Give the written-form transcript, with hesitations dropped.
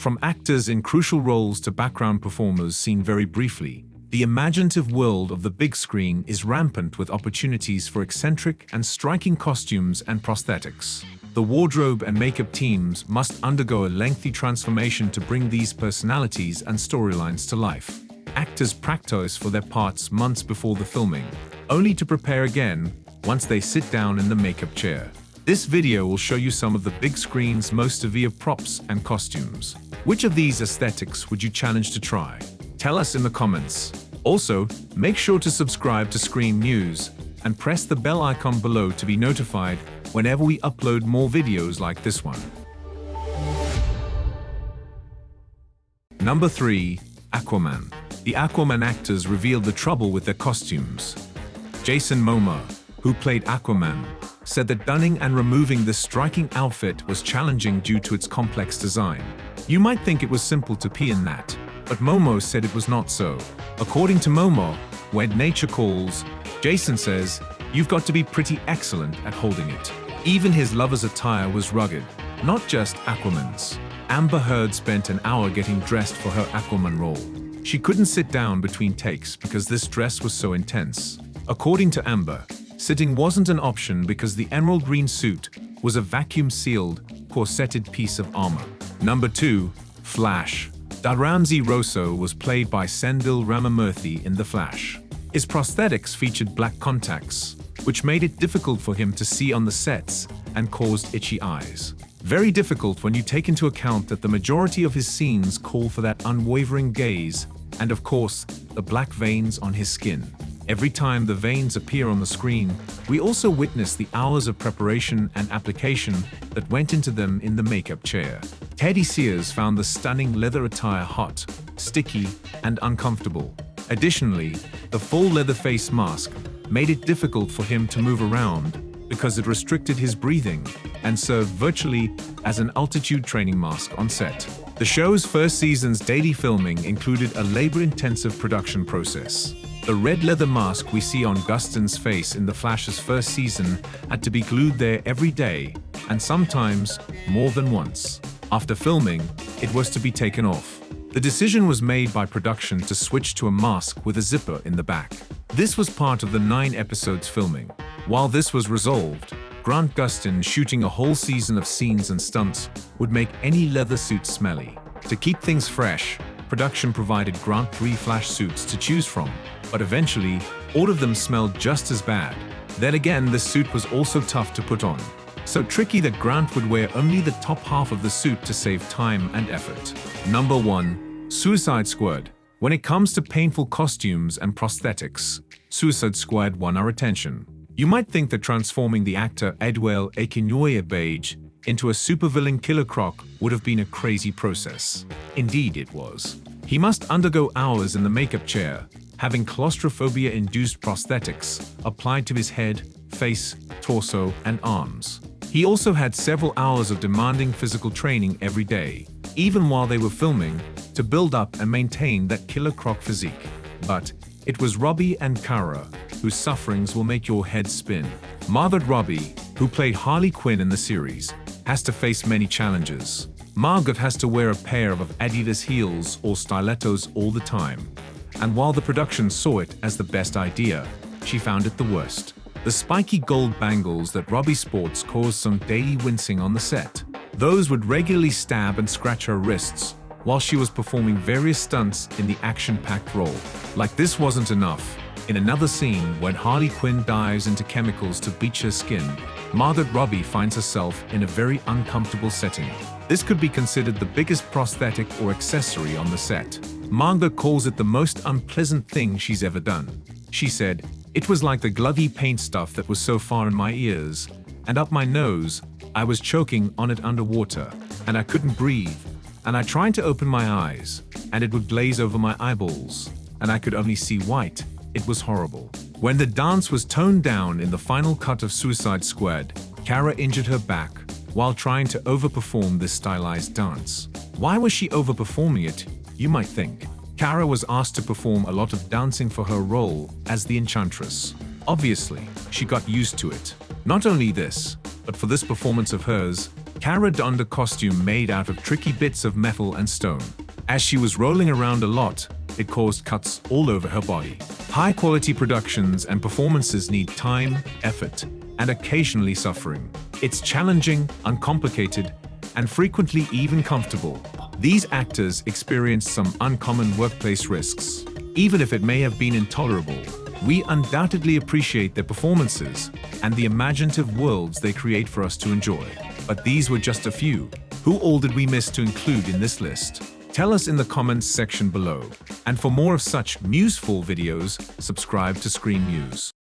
From actors in crucial roles to background performers seen very briefly, the imaginative world of the big screen is rampant with opportunities for eccentric and striking costumes and prosthetics. The wardrobe and makeup teams must undergo a lengthy transformation to bring these personalities and storylines to life. Actors practice for their parts months before the filming, only to prepare again once they sit down in the makeup chair. This video will show you some of the big screen's most severe props and costumes. Which of these aesthetics would you challenge to try? Tell us in the comments. Also, make sure to subscribe to Screen News and press the bell icon below to be notified whenever we upload more videos like this one. Number 3. Aquaman. The Aquaman actors revealed the trouble with their costumes. Jason Momoa, who played Aquaman, said that donning and removing this striking outfit was challenging due to its complex design. You might think it was simple to pee in that, but Momoa said it was not so. According to Momoa, when nature calls, Jason says, "You've got to be pretty excellent at holding it." Even his lover's attire was rugged, not just Aquaman's. Amber Heard spent an hour getting dressed for her Aquaman role. She couldn't sit down between takes because this dress was so intense. According to Amber, sitting wasn't an option because the emerald green suit was a vacuum-sealed, corseted piece of armor. Number 2. Flash. Ramsey Rosso was played by Sendil Ramamurthy in The Flash. His prosthetics featured black contacts, which made it difficult for him to see on the sets and caused itchy eyes. Very difficult when you take into account that the majority of his scenes call for that unwavering gaze and, of course, the black veins on his skin. Every time the veins appear on the screen, we also witness the hours of preparation and application that went into them in the makeup chair. Teddy Sears found the stunning leather attire hot, sticky, and uncomfortable. Additionally, the full leather face mask made it difficult for him to move around because it restricted his breathing and served virtually as an altitude training mask on set. The show's first season's daily filming included a labor-intensive production process. The red leather mask we see on Gustin's face in The Flash's first season had to be glued there every day, and sometimes more than once. After filming, it was to be taken off. The decision was made by production to switch to a mask with a zipper in the back. This was part of the 9 episodes filming. While this was resolved, Grant Gustin shooting a whole season of scenes and stunts would make any leather suit smelly. To keep things fresh, production provided Grant 3 Flash suits to choose from, but eventually, all of them smelled just as bad. Then again, the suit was also tough to put on. So tricky that Grant would wear only the top half of the suit to save time and effort. Number 1. Suicide Squad. When it comes to painful costumes and prosthetics, Suicide Squad won our attention. You might think that transforming the actor Edwell Akinnuoye into a supervillain Killer Croc would have been a crazy process. Indeed it was. He must undergo hours in the makeup chair, having claustrophobia-induced prosthetics applied to his head, face, torso, and arms. He also had several hours of demanding physical training every day, even while they were filming, to build up and maintain that Killer Croc physique. But it was Robbie and Kara whose sufferings will make your head spin. Margot Robbie, who played Harley Quinn in the series, has to face many challenges. Margot has to wear a pair of Adidas heels or stilettos all the time. And while the production saw it as the best idea, she found it the worst. The spiky gold bangles that Robbie sports caused some daily wincing on the set. Those would regularly stab and scratch her wrists while she was performing various stunts in the action-packed role. Like this wasn't enough. In another scene, when Harley Quinn dives into chemicals to bleach her skin, Margot Robbie finds herself in a very uncomfortable setting. This could be considered the biggest prosthetic or accessory on the set. Margot calls it the most unpleasant thing she's ever done. She said, "It was like the glovey paint stuff that was so far in my ears and up my nose, I was choking on it underwater, and I couldn't breathe, and I tried to open my eyes, and it would glaze over my eyeballs, and I could only see white. It was horrible." When the dance was toned down in the final cut of Suicide Squad, Kara injured her back while trying to overperform this stylized dance. Why was she overperforming it, you might think? Kara was asked to perform a lot of dancing for her role as the Enchantress. Obviously, she got used to it. Not only this, but for this performance of hers, Cara donned a costume made out of tricky bits of metal and stone. As she was rolling around a lot, it caused cuts all over her body. High-quality productions and performances need time, effort, and occasionally suffering. It's challenging, uncomplicated, and frequently even comfortable. These actors experienced some uncommon workplace risks. Even if it may have been intolerable, we undoubtedly appreciate their performances and the imaginative worlds they create for us to enjoy. But these were just a few. Who all did we miss to include in this list? Tell us in the comments section below. And for more of such museful videos, subscribe to Screen Muse.